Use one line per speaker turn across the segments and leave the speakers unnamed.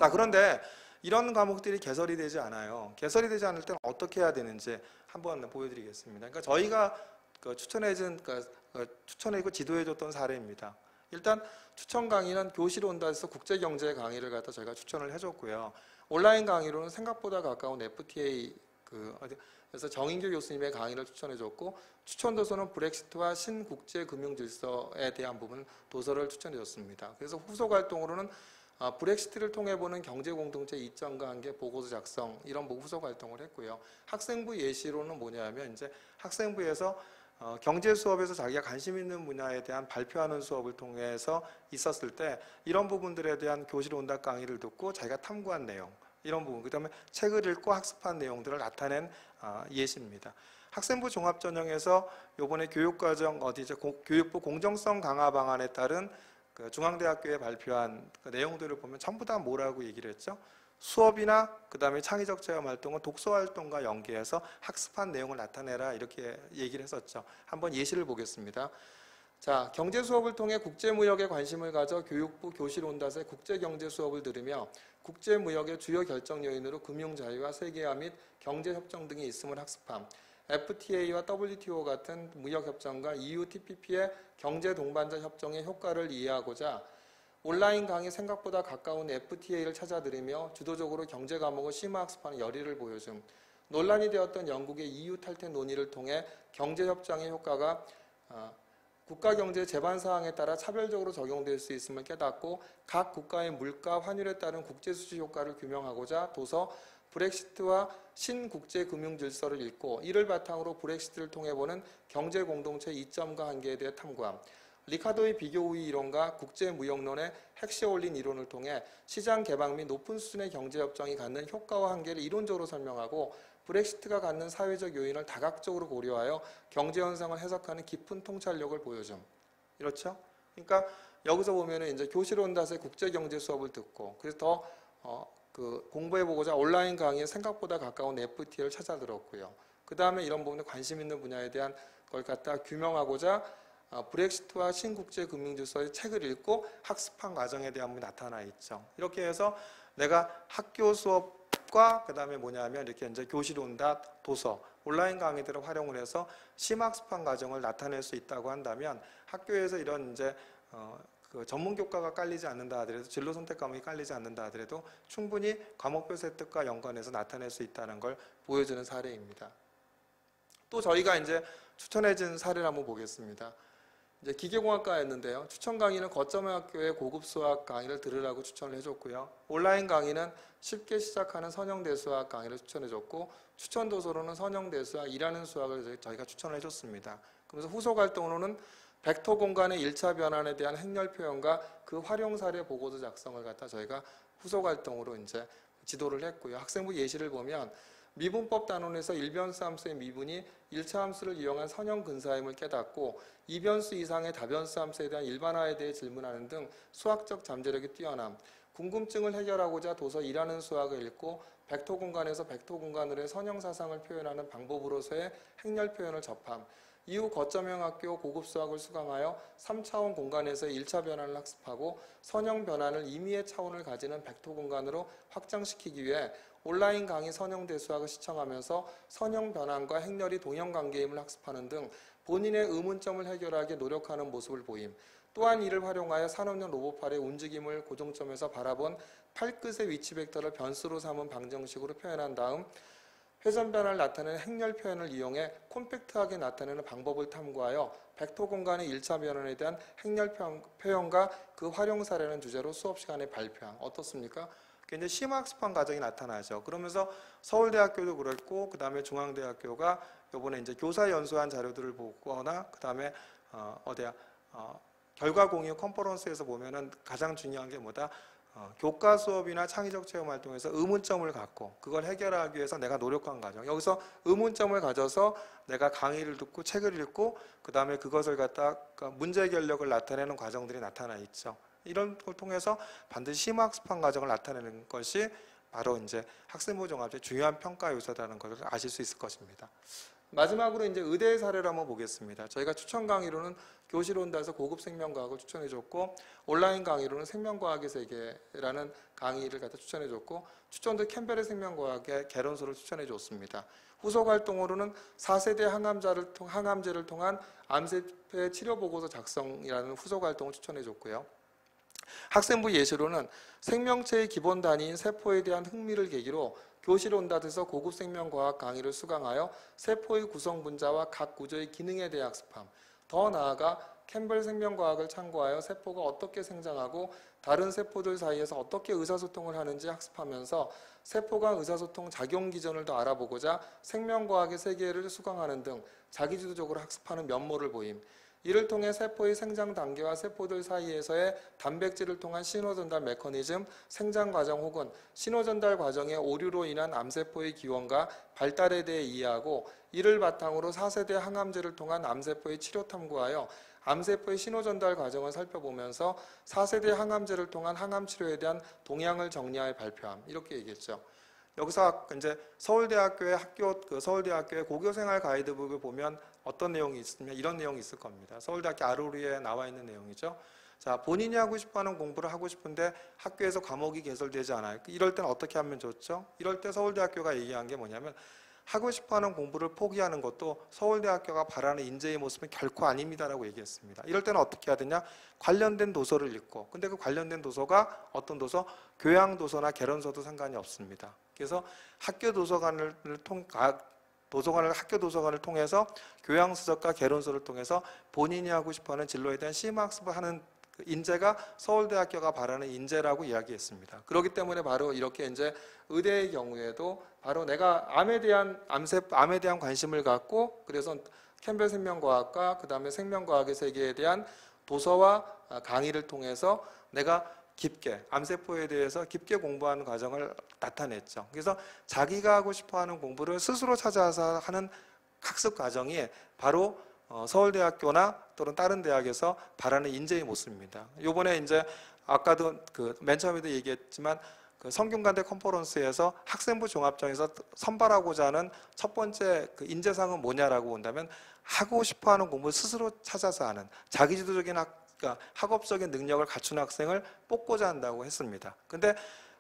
자, 그런데 이런 과목들이 개설이 되지 않아요. 개설이 되지 않을 때는 어떻게 해야 되는지 한번 보여드리겠습니다. 그러니까 저희가 추천해주고 지도해줬던 사례입니다. 일단 추천 강의는 교실 온다에서 국제경제 강의를 갖다 저희가 추천을 해줬고요. 온라인 강의로는 생각보다 가까운 FTA 그래서 정인규 교수님의 강의를 추천해줬고, 추천 도서는 브렉시트와 신국제금융질서에 대한 부분 도서를 추천해줬습니다. 그래서 후속 활동으로는 브렉시트를 통해 보는 경제공동체 이점과 한계 보고서 작성, 이런 후속 활동을 했고요. 학생부 예시로는 뭐냐면 이제 학생부에서 경제 수업에서 자기가 관심 있는 분야에 대한 발표하는 수업을 통해서 있었을 때 이런 부분들에 대한 교실 온답 강의를 듣고 자기가 탐구한 내용, 이런 부분, 그 다음에 책을 읽고 학습한 내용들을 나타낸 예시입니다. 학생부 종합전형에서 요번에 교육과정 교육부 공정성 강화 방안에 따른 그 중앙대학교에 발표한 그 내용들을 보면 전부 다 뭐라고 얘기를 했죠? 수업이나 그 다음에 창의적 체험 활동은 독서 활동과 연계해서 학습한 내용을 나타내라, 이렇게 얘기를 했었죠. 한번 예시를 보겠습니다. 자, 경제 수업을 통해 국제무역에 관심을 가져 교육부 교실 온닷의 국제경제 수업을 들으며 국제무역의 주요 결정 요인으로 금융자유와 세계화 및 경제협정 등이 있음을 학습함. FTA와 WTO 같은 무역협정과 EU TPP의 경제동반자 협정의 효과를 이해하고자 온라인 강의 생각보다 가까운 FTA를 찾아 들으며 주도적으로 경제 과목을 심화학습하는 열의를 보여줌. 논란이 되었던 영국의 EU 탈퇴 논의를 통해 경제협정의 효과가 국가경제 제반사항에 따라 차별적으로 적용될 수 있음을 깨닫고 각 국가의 물가, 환율에 따른 국제수지 효과를 규명하고자 도서 브렉시트와 신국제금융질서를 읽고 이를 바탕으로 브렉시트를 통해 보는 경제공동체 이점과 한계에 대해 탐구함. 리카도의 비교우위 이론과 국제무역론의 핵시올린 이론을 통해 시장 개방 및 높은 수준의 경제협정이 갖는 효과와 한계를 이론적으로 설명하고 브렉시트가 갖는 사회적 요인을 다각적으로 고려하여 경제현상을 해석하는 깊은 통찰력을 보여줌. 이렇죠? 그러니까 여기서 보면은 이제 교실 온닷의 국제경제 수업을 듣고, 그래서 더 공부해보고자 온라인 강의에 생각보다 가까운 FTA를 찾아 들었고요. 그 다음에 이런 부분에 관심 있는 분야에 대한 걸 갖다 규명하고자 브렉시트와 신국제금융질서의 책을 읽고 학습한 과정에 대한 부분이 나타나 있죠. 이렇게 해서 내가 학교 수업과 그 다음에 뭐냐면 이렇게 이제 교실 온답, 도서, 온라인 강의들을 활용을 해서 심학습한 과정을 나타낼 수 있다고 한다면 학교에서 이런 이제 그 전문 교과가 깔리지 않는다 하더라도, 진로 선택 과목이 깔리지 않는다 하더라도 충분히 과목별 습득과 연관해서 나타낼 수 있다는 걸 보여주는 사례입니다. 또 저희가 이제 추천해준 사례를 한번 보겠습니다. 이제 기계공학과였는데요. 추천 강의는 거점의 학교의 고급 수학 강의를 들으라고 추천을 해줬고요. 온라인 강의는 쉽게 시작하는 선형대수학 강의를 추천해줬고, 추천 도서로는 선형대수학, 일하는 수학을 저희가 추천을 해줬습니다. 그러면서 후속 활동으로는 벡터 공간의 1차 변환에 대한 행렬 표현과 그 활용 사례 보고서 작성을 갖다 저희가 후속 활동으로 이제 지도를 했고요. 학생부 예시를 보면 미분법 단원에서 1변수 함수의 미분이 1차 함수를 이용한 선형 근사임을 깨닫고 2변수 이상의 다변수 함수에 대한 일반화에 대해 질문하는 등 수학적 잠재력이 뛰어남, 궁금증을 해결하고자 도서 일하는 수학을 읽고 벡터 공간에서 벡터 공간으로의 선형 사상을 표현하는 방법으로서의 행렬 표현을 접함, 이후 거점형 학교 고급 수학을 수강하여 3차원 공간에서의 1차 변환을 학습하고 선형 변환을 임의의 차원을 가지는 벡터 공간으로 확장시키기 위해 온라인 강의 선형 대수학을 시청하면서 선형 변환과 행렬이 동형관계임을 학습하는 등 본인의 의문점을 해결하기 노력하는 모습을 보임. 또한 이를 활용하여 산업용 로봇팔의 움직임을 고정점에서 바라본 팔끝의 위치 벡터를 변수로 삼은 방정식으로 표현한 다음 회전 변화를 나타내는 행렬 표현을 이용해 콤팩트하게 나타내는 방법을 탐구하여 벡터 공간의 1차 변환에 대한 행렬 표현과 그 활용 사례라는 주제로 수업 시간에 발표한. 어떻습니까? 굉장히 심화학습한 과정이 나타나죠. 그러면서 서울대학교도 그랬고, 그 다음에 중앙대학교가 이번에 이제 교사 연수한 자료들을 보거나, 그 다음에 결과 공유 컨퍼런스에서 보면은 가장 중요한 게 뭐다? 교과 수업이나 창의적 체험 활동에서 의문점을 갖고 그걸 해결하기 위해서 내가 노력한 과정. 여기서 의문점을 가져서 내가 강의를 듣고 책을 읽고 그 다음에 그것을 갖다 문제 해결력을 나타내는 과정들이 나타나 있죠. 이런 걸 통해서 반드시 심화학습한 과정을 나타내는 것이 바로 이제 학생부 종합의 중요한 평가 요소라는 것을 아실 수 있을 것입니다. 마지막으로 이제 의대의 사례를 한번 보겠습니다. 저희가 추천 강의로는 교실 온다에서 고급 생명과학을 추천해줬고, 온라인 강의로는 생명과학의 세계라는 강의를 갖다 추천해줬고, 추천도 캠벨의 생명과학의 개론서를 추천해줬습니다. 후속 활동으로는 4세대 항암제를 통한 암세포의 치료 보고서 작성이라는 후속 활동을 추천해줬고요. 학생부 예시로는 생명체의 기본 단위인 세포에 대한 흥미를 계기로 교실 온다에서 고급 생명과학 강의를 수강하여 세포의 구성 분자와 각 구조의 기능에 대해 학습함. 더 나아가 캠벨 생명과학을 참고하여 세포가 어떻게 생장하고 다른 세포들 사이에서 어떻게 의사소통을 하는지 학습하면서 세포 간 의사소통 작용 기전을 더 알아보고자 생명과학의 세계를 수강하는 등 자기주도적으로 학습하는 면모를 보임. 이를 통해 세포의 생장 단계와 세포들 사이에서의 단백질을 통한 신호전달 메커니즘, 생장 과정 혹은 신호전달 과정의 오류로 인한 암세포의 기원과 발달에 대해 이해하고, 이를 바탕으로 4세대 항암제를 통한 암세포의 치료 탐구하여 암세포의 신호전달 과정을 살펴보면서 4세대 항암제를 통한 항암치료에 대한 동향을 정리하여 발표함. 이렇게 얘기했죠. 여기서 이제 서울대학교의 서울대학교의 고교생활 가이드북을 보면 어떤 내용이 있으면 이런 내용이 있을 겁니다. 서울대학교 아로리에 나와 있는 내용이죠. 자, 본인이 하고 싶어하는 공부를 하고 싶은데 학교에서 과목이 개설되지 않아요. 이럴 때는 어떻게 하면 좋죠? 이럴 때 서울대학교가 얘기한 게 뭐냐면, 하고 싶어하는 공부를 포기하는 것도 서울대학교가 바라는 인재의 모습은 결코 아닙니다라고 얘기했습니다. 이럴 때는 어떻게 해야 되냐? 관련된 도서를 읽고, 근데 그 관련된 도서가 어떤 도서? 교양도서나 개론서도 상관이 없습니다. 그래서 학교 도서관을 통해서 교양서적과 개론서를 통해서 본인이 하고 싶어하는 진로에 대한 심학습을 하는 인재가 서울대학교가 바라는 인재라고 이야기했습니다. 그렇기 때문에 바로 이렇게 이제 의대의 경우에도 바로 내가 암에 대한 관심을 갖고, 그래서 캠벨 생명과학과 그 다음에 생명과학의 세계에 대한 도서와 강의를 통해서 내가 깊게 암세포에 대해서 깊게 공부하는 과정을 나타냈죠. 그래서 자기가 하고 싶어하는 공부를 스스로 찾아서 하는 학습 과정이 바로 서울대학교나 또는 다른 대학에서 바라는 인재의 모습입니다. 요번에 이제 아까도 맨 처음에도 얘기했지만 성균관대 컨퍼런스에서 학생부 종합전에서 선발하고자 하는 첫 번째 인재상은 뭐냐라고 본다면, 하고 싶어하는 공부를 스스로 찾아서 하는 자기주도적인 학업적인 능력을 갖춘 학생을 뽑고자 한다고 했습니다. 근데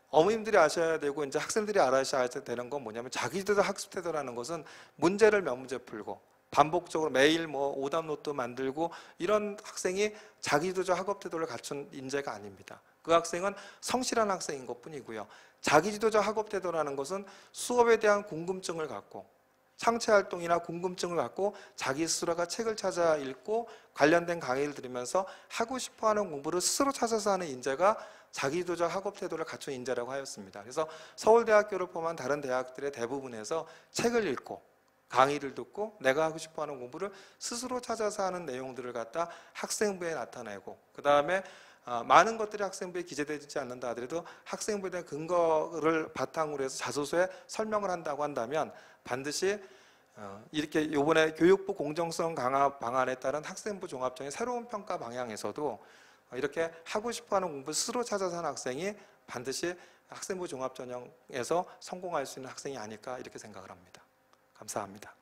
어머님들이 아셔야 되고 이제 학생들이 알아셔야 되는 건 뭐냐면, 자기주도 학습 태도라는 것은 문제를 몇 문제 풀고 반복적으로 매일 오답 노트 만들고 이런 학생이 자기주도적 학업 태도를 갖춘 인재가 아닙니다. 그 학생은 성실한 학생인 것뿐이고요. 자기주도적 학업 태도라는 것은 수업에 대한 궁금증을 갖고, 창체활동이나 궁금증을 갖고 자기 스스로가 책을 찾아 읽고 관련된 강의를 들으면서 하고 싶어하는 공부를 스스로 찾아서 하는 인재가 자기주도적 학업 태도를 갖춘 인재라고 하였습니다. 그래서 서울대학교를 포함한 다른 대학들의 대부분에서 책을 읽고 강의를 듣고 내가 하고 싶어하는 공부를 스스로 찾아서 하는 내용들을 갖다 학생부에 나타내고, 그 다음에 많은 것들이 학생부에 기재되지 않는다 하더라도 학생부에 대한 근거를 바탕으로 해서 자소서에 설명을 한다고 한다면, 반드시 이렇게 이번에 교육부 공정성 강화 방안에 따른 학생부 종합전의 새로운 평가 방향에서도 이렇게 하고 싶어하는 공부를 스스로 찾아서 하는 학생이 반드시 학생부 종합전형에서 성공할 수 있는 학생이 아닐까 이렇게 생각을 합니다. 감사합니다.